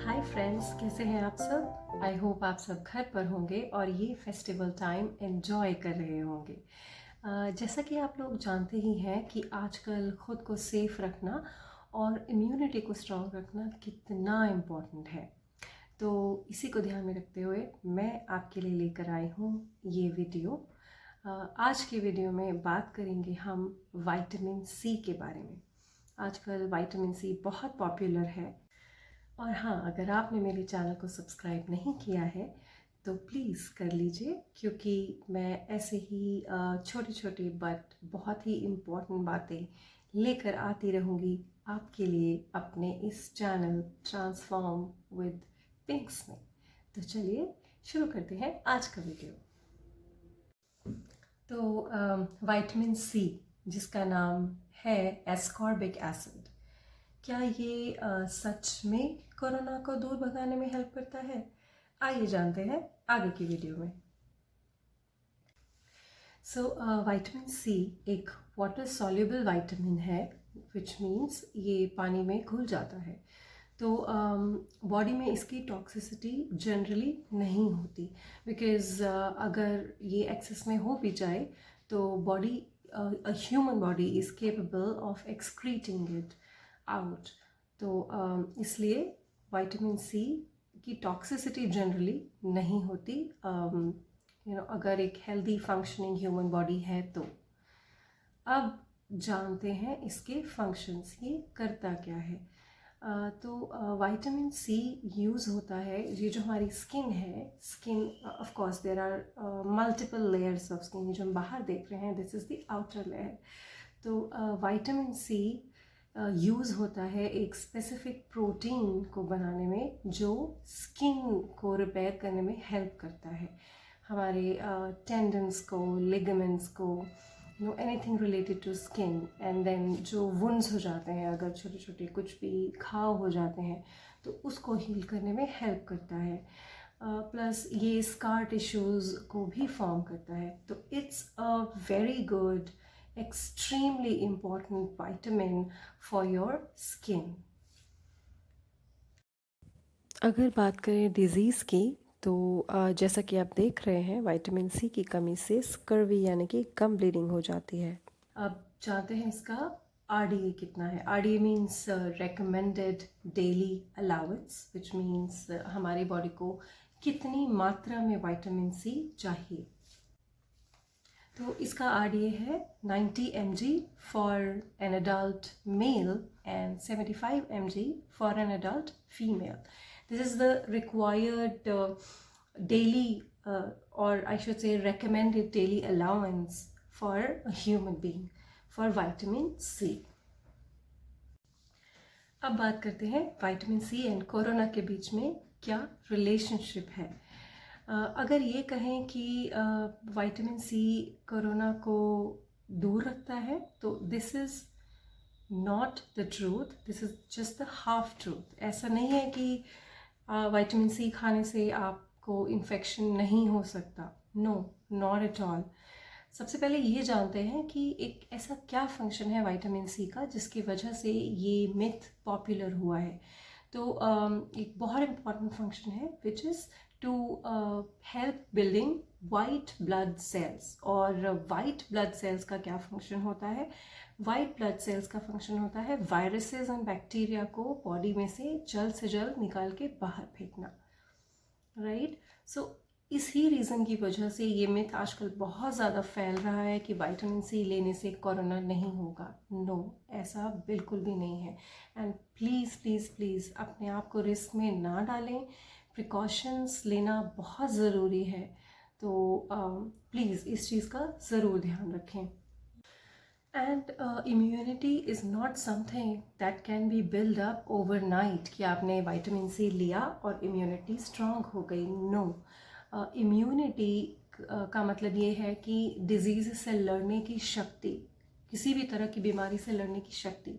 Hi friends, कैसे हैं आप सब। आई होप आप सब घर पर होंगे और ये फेस्टिवल टाइम एंजॉय कर रहे होंगे। जैसा कि आप लोग जानते ही हैं कि आजकल ख़ुद को सेफ रखना और इम्यूनिटी को स्ट्रॉन्ग रखना कितना इम्पोर्टेंट है। तो इसी को ध्यान में रखते हुए मैं आपके लिए लेकर आई हूँ ये वीडियो। आज की वीडियो में बात करेंगे हम विटामिन सी के बारे में। आजकल विटामिन सी बहुत पॉपुलर है। और हाँ, अगर आपने मेरे चैनल को सब्सक्राइब नहीं किया है तो प्लीज़ कर लीजिए, क्योंकि मैं ऐसे ही छोटी छोटी बट बहुत ही इम्पोर्टेंट बातें लेकर आती रहूँगी आपके लिए अपने इस चैनल ट्रांसफॉर्म विद पिंक्स में। तो चलिए शुरू करते हैं आज का वीडियो। तो विटामिन सी, जिसका नाम है एस्कॉर्बिक एसिड, क्या ये सच में कोरोना को दूर भगाने में हेल्प करता है? आइए जानते हैं आगे की वीडियो में। विटामिन सी एक वाटर सॉल्युबल विटामिन है, विच मीन्स ये पानी में घुल जाता है। तो बॉडी में इसकी टॉक्सिसिटी जनरली नहीं होती, बिकॉज अगर ये एक्सेस में हो भी जाए तो body, human body is capable of excreting it out. तो इसलिए विटामिन सी की टॉक्सिसिटी जनरली नहीं होती, अगर एक हेल्दी फंक्शनिंग ह्यूमन बॉडी है तो। अब जानते हैं इसके फंक्शंस, ये करता क्या है। तो विटामिन सी यूज़ होता है, ये जो हमारी स्किन है, skin of course there are multiple layers of skin. ये जो हम बाहर देख रहे हैं, this is the outer layer. तो विटामिन सी यूज़ होता है एक स्पेसिफिक प्रोटीन को बनाने में, जो स्किन को रिपेयर करने में हेल्प करता है। हमारे टेंडन्स को, लिगामेंट्स को, anything related to skin. And then जो वुंड्स हो जाते हैं, अगर छोटे छोटे कुछ भी घाव हो जाते हैं, तो उसको हील करने में हेल्प करता है। प्लस ये स्कार टिश्यूज़ को भी फॉर्म करता है। तो it's a very good, extremely important vitamin for your skin. अगर बात करें डिज़ीज़ की, तो जैसा कि आप देख रहे हैं, विटामिन सी की कमी से स्कर्वी यानी कि कम ब्लीडिंग हो जाती है। अब जानते हैं इसका RDA कितना है। RDA means recommended daily allowance, which means हमारी बॉडी को कितनी मात्रा में विटामिन सी चाहिए। तो इसका RDA है 90 mg for an adult male and 75 mg for an adult female. This is the required daily, और I should say recommended daily allowance for a human being for vitamin C. अब बात करते हैं vitamin C and corona के बीच में क्या relationship है। अगर ये कहें कि विटामिन सी कोरोना को दूर रखता है, तो this is not the truth, this is just the half truth. ऐसा नहीं है कि विटामिन सी खाने से आपको इन्फेक्शन नहीं हो सकता। No, not at all. सबसे पहले ये जानते हैं कि एक ऐसा क्या फंक्शन है विटामिन सी का जिसकी वजह से ये मिथ पॉपुलर हुआ है। तो एक बहुत इम्पॉर्टेंट फंक्शन है, which is to help building white blood cells. और वाइट ब्लड सेल्स का क्या फंक्शन होता है? वाइट ब्लड सेल्स का फंक्शन होता है वायरसेस एंड बैक्टीरिया को बॉडी में से जल्द निकाल के बाहर फेंकना, राइट। सो इसी रीज़न की वजह से ये मिथ आजकल बहुत ज़्यादा फैल रहा है कि विटामिन सी लेने से कोरोना नहीं होगा। नो, ऐसा बिल्कुल भी नहीं है। एंड प्लीज़ प्लीज़ प्लीज़ अपने आप को रिस्क में ना डालें, प्रिकॉशंस लेना बहुत ज़रूरी है। तो प्लीज़ इस चीज़ का ज़रूर ध्यान रखें। And immunity is not something that can be build up overnight, कि आपने विटामिन सी लिया और इम्यूनिटी स्ट्रॉन्ग हो गई। नो, इम्यूनिटी का मतलब ये है कि डिजीज़ से लड़ने की शक्ति, किसी भी तरह की बीमारी से लड़ने की शक्ति,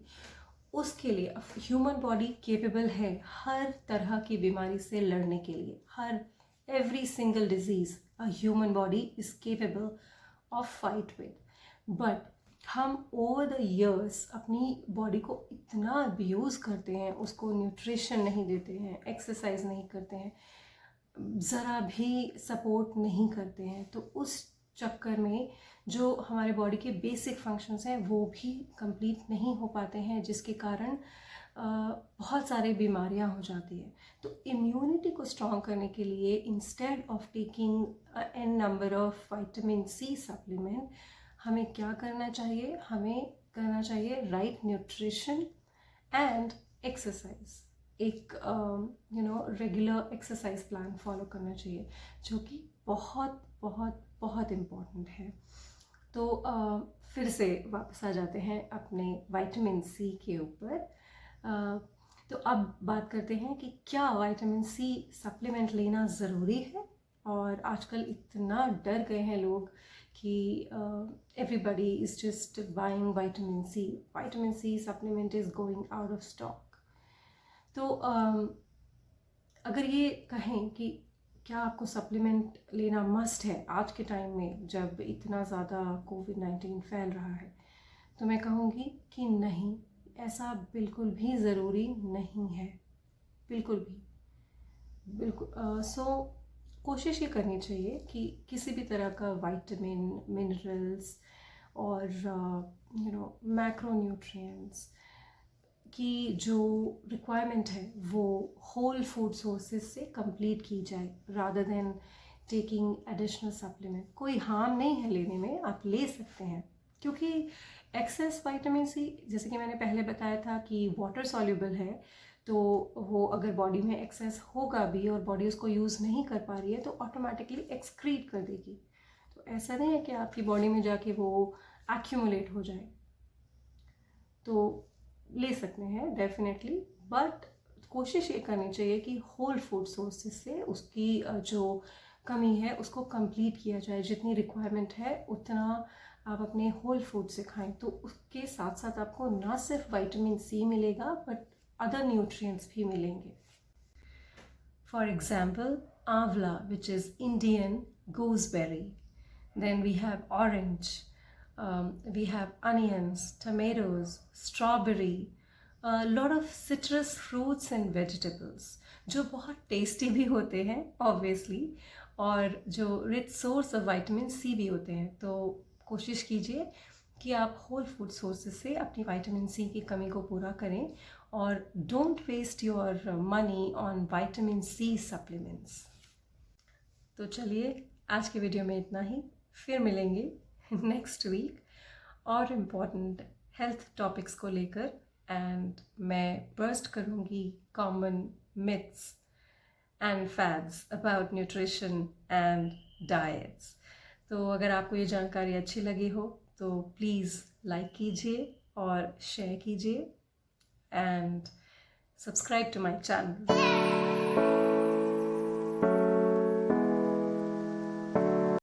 उसके लिए ह्यूमन बॉडी केपेबल है हर तरह की बीमारी से लड़ने के लिए। हर every single disease a human body is capable of fight with. But हम ओवर द इयर्स अपनी बॉडी को इतना अब्यूज़ करते हैं, उसको न्यूट्रिशन नहीं देते हैं, एक्सरसाइज नहीं करते हैं, ज़रा भी सपोर्ट नहीं करते हैं, तो उस चक्कर में जो हमारे बॉडी के बेसिक फंक्शंस हैं वो भी कंप्लीट नहीं हो पाते हैं, जिसके कारण बहुत सारे बीमारियां हो जाती है। तो इम्यूनिटी को स्ट्रॉन्ग करने के लिए instead of taking an number of vitamin C supplement, हमें क्या करना चाहिए? हमें करना चाहिए राइट न्यूट्रिशन एंड एक्सरसाइज। एक रेगुलर एक्सरसाइज प्लान फॉलो करना चाहिए, जो कि बहुत बहुत बहुत इम्पॉर्टेंट है। तो फिर से वापस आ जाते हैं अपने विटामिन सी के ऊपर। तो अब बात करते हैं कि क्या विटामिन सी सप्लीमेंट लेना ज़रूरी है। और आजकल इतना डर गए हैं लोग कि everybody is just buying vitamin C supplement is going out of stock. तो अगर ये कहें कि क्या आपको सप्लीमेंट लेना मस्ट है आज के टाइम में जब इतना ज़्यादा कोविड-19 फैल रहा है, तो मैं कहूँगी कि नहीं, ऐसा बिल्कुल भी ज़रूरी नहीं है, बिल्कुल भी। सो कोशिश ये करनी चाहिए कि किसी भी तरह का विटामिन, मिनरल्स और मैक्रोन्यूट्रिएंट्स की जो रिक्वायरमेंट है वो होल फूड सोर्सेज से कंप्लीट की जाए, rather than taking additional supplement. कोई हार्म नहीं है लेने में, आप ले सकते हैं, क्योंकि एक्सेस विटामिन सी, जैसे कि मैंने पहले बताया था कि वाटर सॉल्युबल है, तो वो अगर बॉडी में एक्सेस होगा भी और बॉडी उसको यूज़ नहीं कर पा रही है तो ऑटोमेटिकली एक्सक्रीट कर देगी। तो ऐसा नहीं है कि आपकी बॉडी में जाके वो एक्यूमुलेट हो जाए। तो ले सकते हैं डेफिनेटली, बट कोशिश ये करनी चाहिए कि होल फूड सोर्सेज से उसकी जो कमी है उसको कंप्लीट किया जाए। जितनी रिक्वायरमेंट है उतना आप अपने होल फूड से खाएं, तो उसके साथ साथ आपको ना सिर्फ विटामिन सी मिलेगा बट अदर न्यूट्रिएंट्स भी मिलेंगे। फॉर एग्जाम्पल आंवला, which is Indian gooseberry. Then we have orange, we have onions, tomatoes, strawberry, a lot of citrus fruits and vegetables जो बहुत टेस्टी भी होते हैं ऑब्वियसली, और जो rich source of vitamin C भी होते हैं। तो कोशिश कीजिए कि आप होल फूड सोर्सेज से अपनी विटामिन सी की कमी को पूरा करें, और don't waste your money on vitamin C supplements. तो चलिए आज के वीडियो में इतना ही, फिर मिलेंगे नेक्स्ट वीक और इम्पॉर्टेंट हेल्थ टॉपिक्स को लेकर, एंड मैं बर्स्ट करूँगी common myths and fads about nutrition and diets. तो अगर आपको ये जानकारी अच्छी लगी हो तो प्लीज़ लाइक कीजिए और शेयर कीजिए and subscribe to my channel.